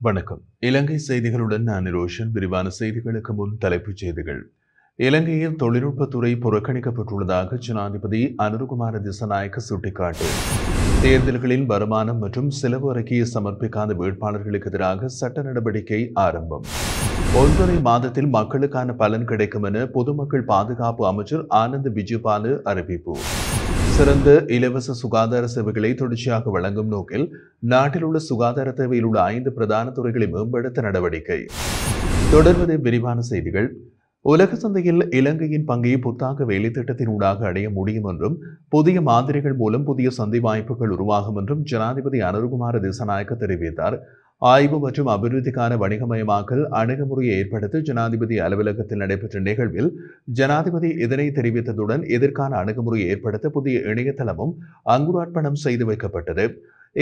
வணக்கம். இலங்கை செய்திகளுடன் நான் ரோஷன். விரிவான செய்திகளுக்கு முன் தலைப்புச் செய்திகள். இலங்கையில் தொழில்நுட்பத்துறை புறக்கணிக்கப்பட்டுள்ளதாக ஜனாதிபதி அனுருகுமார திசாநாயக்க சுட்டிக்காட்டு. தேர்தல்களில் வருமானம் மற்றும் செலவு அறிக்கையை சமர்ப்பிக்காத வேட்பாளர்களுக்கு எதிராக சட்ட நடவடிக்கை ஆரம்பம். 1.5 மாதத்தில் மக்களுக்கான பலன் கிடைக்கும் என பொதுமக்கள் பாதுகாப்பு அமைச்சர் ஆனந்த் விஜயபால அறிவிப்பு. சிறந்த இலவச சுகாதார சேவைகளை தொடர்ச்சியாக வழங்கும் நோக்கில் நாட்டில் உள்ள சுகாதார தேவையில் உள்ள 5 பிரதான துறைகளை மேம்படுத்த நடவடிக்கை. தொடர்வது விரிவான செய்திகள். உலக சந்தையில் இலங்கையின் பங்கை புத்தாக்க வேலை திட்டத்தினூடாக அடைய முடியும் என்றும் புதிய மாதிரிகள் மூலம் புதிய சந்தை வாய்ப்புகள் உருவாகும் என்றும் ஜனாதிபதி அனுருகுமார திசாநாயக்க தெரிவித்தார். ஆய்வு மற்றும் அபிவிருத்திக்கான வணிகமயமாக்கல் அணுகுமுறையை ஏற்படுத்த ஜனாதிபதி அலுவலகத்தில் நடைபெற்ற நிகழ்வில் ஜனாதிபதி இதனை தெரிவித்ததுடன் இதற்கான அணுகுமுறையை ஏற்படுத்த புதிய இணையதளமும் அங்குரார்ப்பணம் செய்து வைக்கப்பட்டது.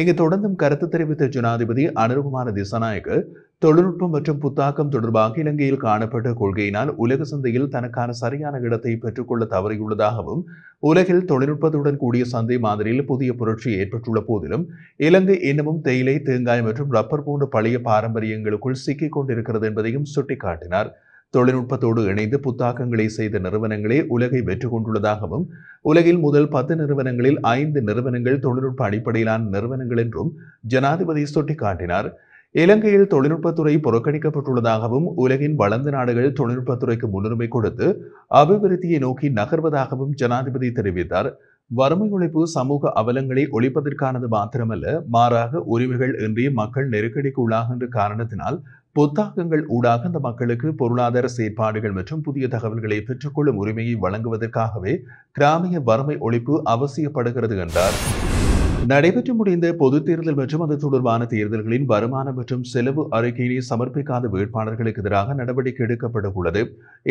இங்கு தொடர்ந்தும் கருத்து தெரிவித்த ஜனாதிபதி அனுருகுமார திசாநாயக்க தொழில்நுட்பம் மற்றும் புத்தாக்கம் தொடர்பாக இலங்கையில் காணப்பட்ட கொள்கையினால் உலக சந்தையில் தனக்கான சரியான இடத்தை பெற்றுக்கொள்ள தவறியுள்ளதாகவும் உலகில் தொழில்நுட்பத்துடன் கூடிய சந்தை மாதிரியில் புதிய புரட்சி ஏற்பட்டுள்ள போதிலும் இலங்கை இன்னமும் தேயிலை, தேங்காய் மற்றும் ரப்பர் போன்ற பழைய பாரம்பரியங்களுக்குள் சிக்கிக் கொண்டிருக்கிறது என்பதையும் சுட்டிக்காட்டினார். தொழில்நுட்பத்தோடு இணைந்து புத்தாக்கங்களை செய்த நிறுவனங்களே உலகை வெற்றி கொண்டுள்ளதாகவும் உலகில் முதல் 10 நிறுவனங்களில் 5 நிறுவனங்கள் தொழில்நுட்ப அடிப்படையிலான நிறுவனங்கள் என்றும் ஜனாதிபதி சுட்டிக்காட்டினார். இலங்கையில் தொழில்நுட்பத்துறை புறக்கணிக்கப்பட்டுள்ளதாகவும் உலகின் வளர்ந்த நாடுகள் தொழில்நுட்பத்துறைக்கு முன்னுரிமை கொடுத்து அபிவிருத்தியை நோக்கி நகர்வதாகவும் ஜனாதிபதி தெரிவித்தார். வறுமை ஒழிப்பு சமூக அவலங்களை ஒழிப்பதற்கானது மாத்திரமல்ல, மாறாக உரிமைகள் இன்றி மக்கள் நெருக்கடிக்கு உள்ளாகின்ற காரணத்தினால் புத்தாக்கங்கள் ஊடாக அந்த மக்களுக்கு பொருளாதார செயற்பாடுகள் மற்றும் புதிய தகவல்களை பெற்றுக்கொள்ளும் உரிமையை வழங்குவதற்காகவே கிராமிய வறுமை ஒழிப்பு அவசியப்படுகிறது என்றார். நடைபெற்று முடிந்த பொதுத் தேர்தல் மற்றும் அது தொடர்பான தேர்தல்களின் வருமானம் மற்றும் செலவு அறிக்கையை சமர்ப்பிக்காத வேட்பாளர்களுக்கு எதிராக நடவடிக்கை எடுக்கப்பட உள்ளது.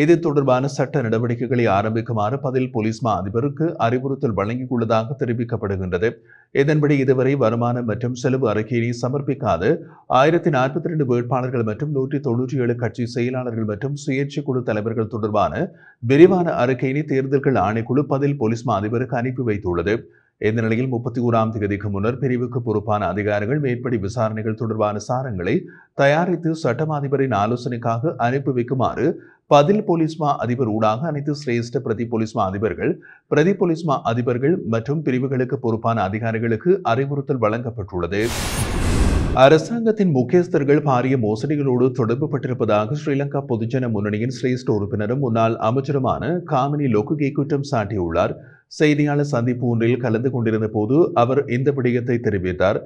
இது தொடர்பான சட்ட நடவடிக்கைகளை ஆரம்பிக்குமாறு பதில் போலீஸ் மா அதிபருக்கு அறிவுறுத்தல் வழங்கியுள்ளதாக தெரிவிக்கப்படுகின்றது. இதன்படி இதுவரை வருமானம் மற்றும் செலவு அறிக்கையை சமர்ப்பிக்காத 1042 வேட்பாளர்கள் மற்றும் 197 கட்சி செயலாளர்கள் மற்றும் சுயேட்சை குழு தலைவர்கள் தொடர்பான விரிவான அறிக்கையினை தேர்தல்கள் ஆணைக்குழு பதில் போலீஸ் மா அதிபருக்கு அனுப்பி வைத்துள்ளது. இந்த நிலையில் 31ஆம் தேதிக்கு முன்னர் பிரிவுக்கு பொறுப்பான அதிகாரிகள் மேற்படி விசாரணைகள் தொடர்பான சாரங்களை தயாரித்து சட்டம் அதிபரின் ஆலோசனைக்காக அனுப்பி வைக்குமாறு பதில் போலீஸ் மா அதிபர் ஊடாக அனைத்து சிரேஷ்ட பிரதி போலீஸ் மா அதிபர்கள், பிரதி போலீஸ் மா அதிபர்கள் மற்றும் பிரிவுகளுக்கு பொறுப்பான அதிகாரிகளுக்கு அறிவுறுத்தல் வழங்கப்பட்டுள்ளது. அரசாங்கத்தின் முக்கியஸ்தர்கள் பாரிய மோசடிகளோடு தொடர்பு பட்டிருப்பதாக ஸ்ரீலங்கா பொதுஜன முன்னணியின் சிரேஷ்ட உறுப்பினரும் முன்னாள் அமைச்சருமான காமினி லொக்குகே குற்றம் சாட்டியுள்ளார். செய்தியாளர் சந்திப்பு ஒன்றில் கலந்து கொண்டிருந்த போது அவர் இந்த விடயத்தை தெரிவித்தார்.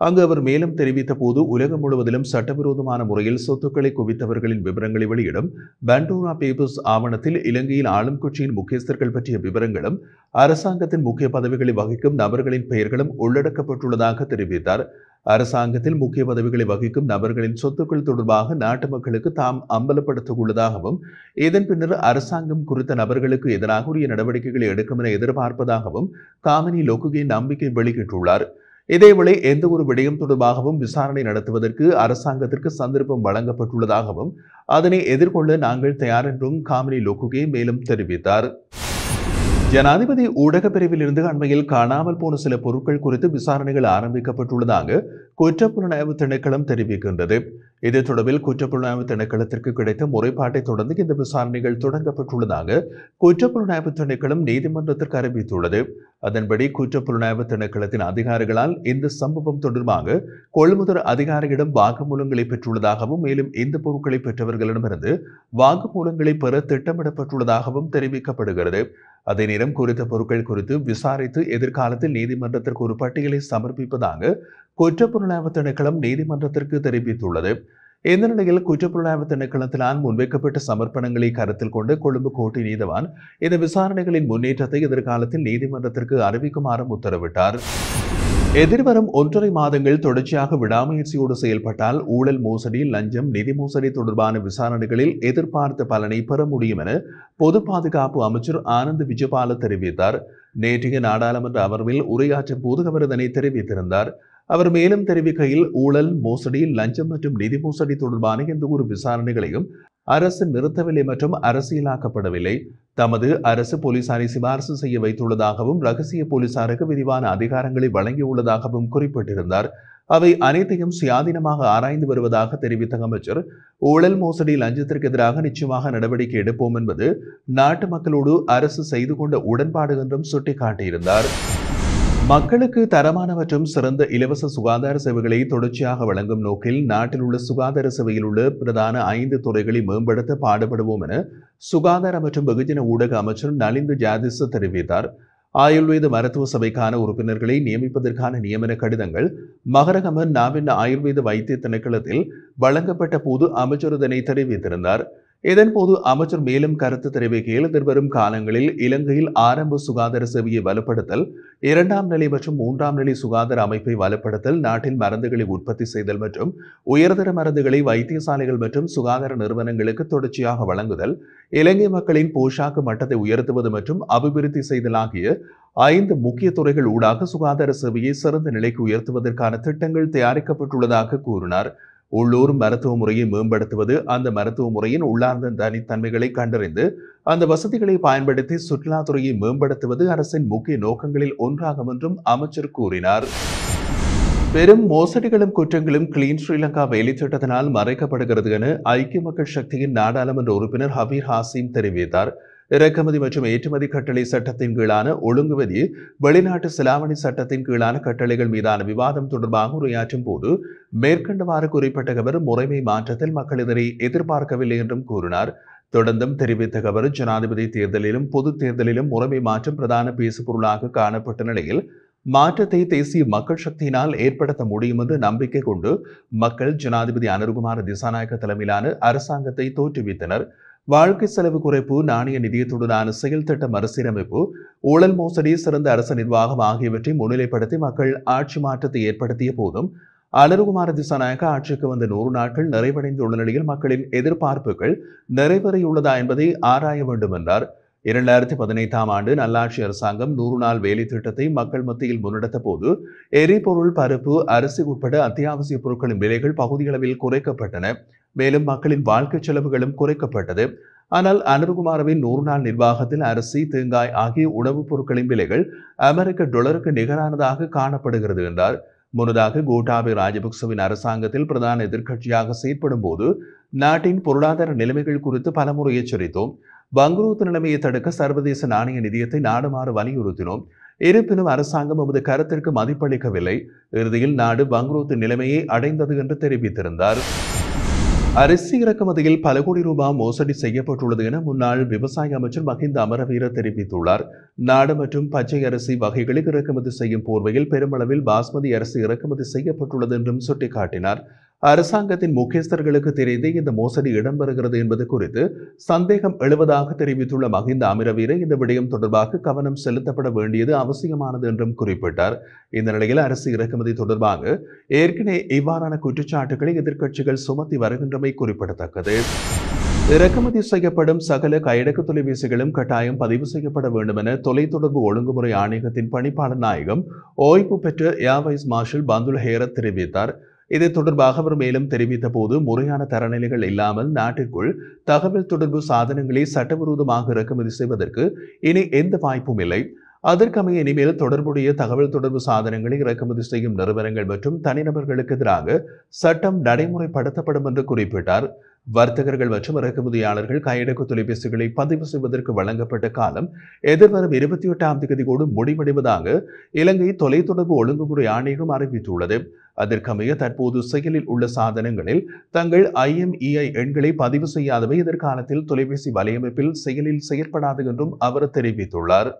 அங்கு அவர் மேலும் தெரிவித்த போது உலகம் முழுவதிலும் சட்டவிரோதமான முறையில் சொத்துக்களை குவித்தவர்களின் விவரங்களை வெளியிடும் பண்டோரா பேப்பர்ஸ் ஆவணத்தில் இலங்கையில் ஆளும் கட்சியின் முக்கியஸ்தர்கள் பற்றிய விவரங்களும் அரசாங்கத்தின் முக்கிய பதவிகளை வகிக்கும் நபர்களின் பெயர்களும் உள்ளடக்கப்பட்டுள்ளதாக தெரிவித்தார். அரசாங்கத்தில் முக்கிய பதவிகளை வகிக்கும் நபர்களின் சொத்துக்கள் தொடர்பாக நாட்டு மக்களுக்கு தாம் அம்பலப்படுத்த உள்ளதாகவும் இதன் பின்னர் அரசாங்கம் குறித்த நபர்களுக்கு எதிராக உரிய நடவடிக்கைகளை எடுக்கும் என எதிர்பார்ப்பதாகவும் காமினி லொக்குகே நம்பிக்கை வெளியிட்டுள்ளார். இதேவேளை எந்த ஒரு விடயம் தொடர்பாகவும் விசாரணை நடத்துவதற்கு அரசாங்கத்திற்கு சந்தர்ப்பம் வழங்கப்பட்டுள்ளதாகவும் அதனை எதிர்கொள்ள நாங்கள் தயார் என்றும் காமினி லொக்குகே மேலும் தெரிவித்தார். ஜனாதிபதி ஊடக பிரிவில் இருந்து அண்மையில் காணாமல் போன சில பொருட்கள் குறித்து விசாரணைகள் ஆரம்பிக்கப்பட்டுள்ளதாக குற்றப்புலனாய்வு திணைக்களம் தெரிவிக்கின்றது. இது தொடர்பில் குற்றப்புலனாய்வு திணைக்களத்திற்கு கிடைத்த முறைப்பாட்டை தொடர்ந்து இந்த விசாரணைகள் தொடங்கப்பட்டுள்ளதாக குற்றப்புலனாய்வு திணைக்களம் நீதிமன்றத்திற்கு அறிவித்துள்ளது. அதன்படி குற்றப்புலனாய்வு திணைக்களத்தின் அதிகாரிகளால் இந்த சம்பவம் தொடர்பாக கொள்முதல் அதிகாரியிடம் வாக்குமூலங்களை பெற்றுள்ளதாகவும் மேலும் இந்த பொருட்களை பெற்றவர்களிடமிருந்து வாக்குமூலங்களை பெற திட்டமிடப்பட்டுள்ளதாகவும் தெரிவிக்கப்படுகிறது. அதே நேரம் குறித்த பொருட்கள் குறித்து விசாரித்து எதிர்காலத்தில் நீதிமன்றத்திற்கு ஒரு பட்டியலை சமர்ப்பிப்பதாக குற்றப்புலனாய்வு திணைக்களம் நீதிமன்றத்திற்கு தெரிவித்துள்ளது. இந்த நிலையில் குற்றப்புலனாய்வு திணைக்களத்தினால் முன்வைக்கப்பட்ட சமர்ப்பணங்களை கருத்தில் கொண்டு கொழும்பு கோட்டை நீதவான் இந்த விசாரணைகளின் முன்னேற்றத்தை எதிர்காலத்தில் நீதிமன்றத்திற்கு அறிவிக்குமாறும் உத்தரவிட்டார். எதிர்வரும் 1.5 மாதங்கள் தொடர்ச்சியாக விடாமுயற்சியோடு செயல்பட்டால் ஊழல், மோசடி, லஞ்சம், நிதி மோசடி தொடர்பான விசாரணைகளில் எதிர்பார்த்த பலனை பெற முடியும் என பொது பாதுகாப்பு அமைச்சர் ஆனந்த் விஜயபால தெரிவித்தார். நேற்றைய நாடாளுமன்ற அமர்வில் உரையாற்றும் போது அவர் இதனை தெரிவித்திருந்தார். அவர் மேலும் தெரிவிக்கையில், ஊழல், மோசடி, லஞ்சம் மற்றும் நிதி மோசடி தொடர்பான எந்த ஒரு விசாரணைகளையும் அரசு நிறுத்தவில்லை மற்றும் அரசியலாக்கப்படவில்லை. தமது அரசு போலீசாரை சிபாரிசு செய்ய வைத்துள்ளதாகவும் ரகசிய போலீசாருக்கு விரிவான அதிகாரங்களை வழங்கியுள்ளதாகவும் குறிப்பிட்டிருந்தார். அவை அனைத்தையும் சுயாதீனமாக ஆராய்ந்து வருவதாக தெரிவித்த அமைச்சர், ஊழல் மோசடி லஞ்சத்திற்கு எதிராக நிச்சயமாக நடவடிக்கை எடுப்போம் என்பது நாட்டு மக்களோடு அரசு செய்து கொண்ட உடன்பாடு என்றும் சுட்டிக்காட்டியிருந்தார். மக்களுக்கு தரமான மற்றும் சிறந்த இலவச சுகாதார சேவைகளை தொடர்ச்சியாக வழங்கும் நோக்கில் நாட்டில் உள்ள சுகாதார சேவையில் உள்ள பிரதான 5 துறைகளை மேம்படுத்த பாடுபடுவோம் என சுகாதார மற்றும் வெகுஜன ஊடக அமைச்சர் நலிந்து ஜாதிச தெரிவித்தார். ஆயுர்வேத மருத்துவ சபைக்கான உறுப்பினர்களை நியமிப்பதற்கான நியமன கடிதங்கள் மகரகம நாவின் ஆயுர்வேத வைத்திய திணைக்களத்தில் வழங்கப்பட்ட போது அமைச்சர் இதனை தெரிவித்திருந்தார். இதன்போது அமைச்சர் மேலும் கருத்து தெரிவிக்கையில், எதிர்வரும் காலங்களில் இலங்கையில் ஆரம்ப சுகாதார சேவையை வலுப்படுத்தல், 2ஆம் நிலை மற்றும் 3ஆம் நிலை சுகாதார அமைப்பை வலுப்படுத்தல், நாட்டில் மருந்துகளை உற்பத்தி செய்தல் மற்றும் உயர்தர மருந்துகளை வைத்தியசாலைகள் மற்றும் சுகாதார நிறுவனங்களுக்கு தொடர்ச்சியாக வழங்குதல், இலங்கை மக்களின் போஷாக்கு மட்டத்தை உயர்த்துவது மற்றும் அபிவிருத்தி செய்தல் ஆகிய 5 முக்கிய துறைகள் ஊடாக சுகாதார சேவையை சிறந்த நிலைக்கு உயர்த்துவதற்கான திட்டங்கள் தயாரிக்கப்பட்டுள்ளதாக கூறினார். உள்ளூர் மருத்துவ முறையை மேம்படுத்துவது, அந்த மருத்துவ முறையின் உள்ளார்ந்த தனித்தன்மைகளை கண்டறிந்து அந்த வசதிகளை பயன்படுத்தி சுற்றுலாத்துறையை மேம்படுத்துவது அரசின் முக்கிய நோக்கங்களில் ஒன்றாகும் என்றும் அமைச்சர் கூறினார். பெரும் மோசடிகளும் குற்றங்களும் கிளீன் ஸ்ரீலங்கா வேலைத்திட்டத்தினால் மறைக்கப்படுகிறது என ஐக்கிய மக்கள் சக்தியின் நாடாளுமன்ற உறுப்பினர் ஹபீர் ஹாசிம் தெரிவித்தார். இறக்குமதி மற்றும் ஏற்றுமதி கட்டளை சட்டத்தின் கீழான ஒழுங்குவதி, வெளிநாட்டு செலாவணி சட்டத்தின் கீழான கட்டளைகள் மீதான விவாதம் தொடர்பாக உரையாற்றும் போது மேற்கண்டவாறு குறிப்பிட்ட அவர், முறைமை மாற்றத்தில் மக்கள் இதனை எதிர்பார்க்கவில்லை என்றும் கூறினார். தொடர்ந்தும் தெரிவித்த அவர், ஜனாதிபதி தேர்தலிலும் பொது தேர்தலிலும் முறைமை மாற்றம் பிரதான பேசுபொருளாக காணப்பட்ட நிலையில் மாற்றத்தை தேசிய மக்கள் சக்தியினால் ஏற்படுத்த முடியும் என்று நம்பிக்கை கொண்டு மக்கள் ஜனாதிபதி அனுருகுமார திசாநாயக்க தலைமையிலான அரசாங்கத்தை தோற்றுவித்தனர். வாழ்க்கை செலவு குறைப்பு, நாணய நிதியத்துடனான செயல் திட்ட மறுசீரமைப்பு, ஊழல் மோசடி, சிறந்த அரசு நிர்வாகம் ஆகியவற்றை முன்னிலைப்படுத்தி மக்கள் ஆட்சி மாற்றத்தை ஏற்படுத்திய போதும் அனுருகுமார திசாநாயக்க ஆட்சிக்கு வந்த 100 நாட்கள் நிறைவடைந்துள்ள நிலையில் மக்களின் எதிர்பார்ப்புகள் நிறைவேறியுள்ளதா என்பதை ஆராய வேண்டும் என்றார். 2018ஆம் ஆண்டு நல்லாட்சி அரசாங்கம் 100 நாள் வேலை திட்டத்தை மக்கள் மத்தியில் முன்னெடுத்த போது எரிபொருள், பருப்பு, அரிசி உட்பட அத்தியாவசிய பொருட்களின் விலைகள் பகுதியளவில் குறைக்கப்பட்டன. மேலும் மக்களின் வாழ்க்கை செலவுகளும் குறைக்கப்பட்டது. ஆனால் அனுருகுமாரவின் 100 நாள் நிர்வாகத்தில் அரிசி, தேங்காய் ஆகிய உணவுப் பொருட்களின் விலைகள் அமெரிக்க டாலருக்கு நிகரானதாக காணப்படுகிறது என்றார். முன்னதாக கோட்டாபய ராஜபக்சவின் அரசாங்கத்தில் பிரதான எதிர்க்கட்சியாக செயற்படும் போது நாட்டின் பொருளாதார நிலைமைகள் குறித்து பலமுறை எச்சரித்தோம். பங்குரூத்து நிலைமையை தடுக்க சர்வதேச நாணய நிதியத்தை நாடுமாறு வலியுறுத்தினோம். இருப்பினும் அரசாங்கம் நமது கருத்திற்கு மதிப்பளிக்கவில்லை. இறுதியில் நாடு பங்குரூத்து நிலைமையை அடைந்தது என்று தெரிவித்திருந்தார். அரிசி இறக்குமதியில் பல கோடி ரூபாய் மோசடி செய்யப்பட்டுள்ளது என முன்னாள் விவசாய அமைச்சர் மஹிந்த அமரவீர தெரிவித்துள்ளார். நாடு மற்றும் பச்சை அரிசி வகைகளில் இறக்குமதி செய்யும் போர்வையில் பெருமளவில் பாஸ்மதி அரிசி இறக்குமதி செய்யப்பட்டுள்ளது என்றும் சுட்டிக்காட்டினார். அரசாங்கத்தின் முக்கியஸ்தர்களுக்கு தெரிந்து இந்த மோசடி இடம்பெறுகிறது என்பது குறித்து சந்தேகம் எழுவதாக தெரிவித்துள்ள மஹிந்த அமரவீர, இந்த விடயம் தொடர்பாக கவனம் செலுத்தப்பட வேண்டியது அவசியமானது என்றும் குறிப்பிட்டார். இந்த நிலையில் அரிசி இறக்குமதி தொடர்பாக ஏற்கனவே இவ்வாறான குற்றச்சாட்டுகளை எதிர்க்கட்சிகள் சுமத்தி வருகின்றமை குறிப்பிடத்தக்கது. இறக்குமதி செய்யப்படும் சகல கையடக்கு தொலைபேசிகளும் கட்டாயம் பதிவு செய்யப்பட வேண்டும் என தொலைத்தொடர்பு ஒழுங்குமுறை ஆணையகத்தின் பணிப்பாளர் நாயகம் ஓய்வு பெற்ற ஏர்வைஸ் மார்ஷல் பந்துல் ஹேரத் தெரிவித்தார். இது தொடர்பாக அவர் மேலும் தெரிவித்த போது, முறையான தரநிலைகள் இல்லாமல் நாட்டிற்குள் தகவல் தொடர்பு சாதனங்களை சட்டவிரோதமாக இறக்குமதி செய்வதற்கு இனி எந்த வாய்ப்பும் இல்லை. அதற்கமைய இனிமேல் தொடர்புடைய தகவல் தொடர்பு சாதனங்களை இறக்குமதி செய்யும் நிறுவனங்கள் மற்றும் தனிநபர்களுக்கு எதிராக சட்டம் நடைமுறைப்படுத்தப்படும் என்று குறிப்பிட்டார். வர்த்தகர்கள் மற்றும் இறக்குமதியாளர்கள் கையடக்கு தொலைபேசிகளை பதிவு செய்வதற்கு வழங்கப்பட்ட காலம் எதிர்வரும் 28ஆம் தேதியோடு முடிவடைவதாக இலங்கை தொலைத்தொடர்பு ஒழுங்குமுறை ஆணையகம் அறிவித்துள்ளது. அதற்கமைய தற்போது செயலில் உள்ள சாதனங்களில் தங்கள் IMEI எண்களை பதிவு செய்யாதவை எதிர்காலத்தில் தொலைபேசி வலையமைப்பில் செயலில் செயற்படாது என்றும் அவர் தெரிவித்துள்ளார்.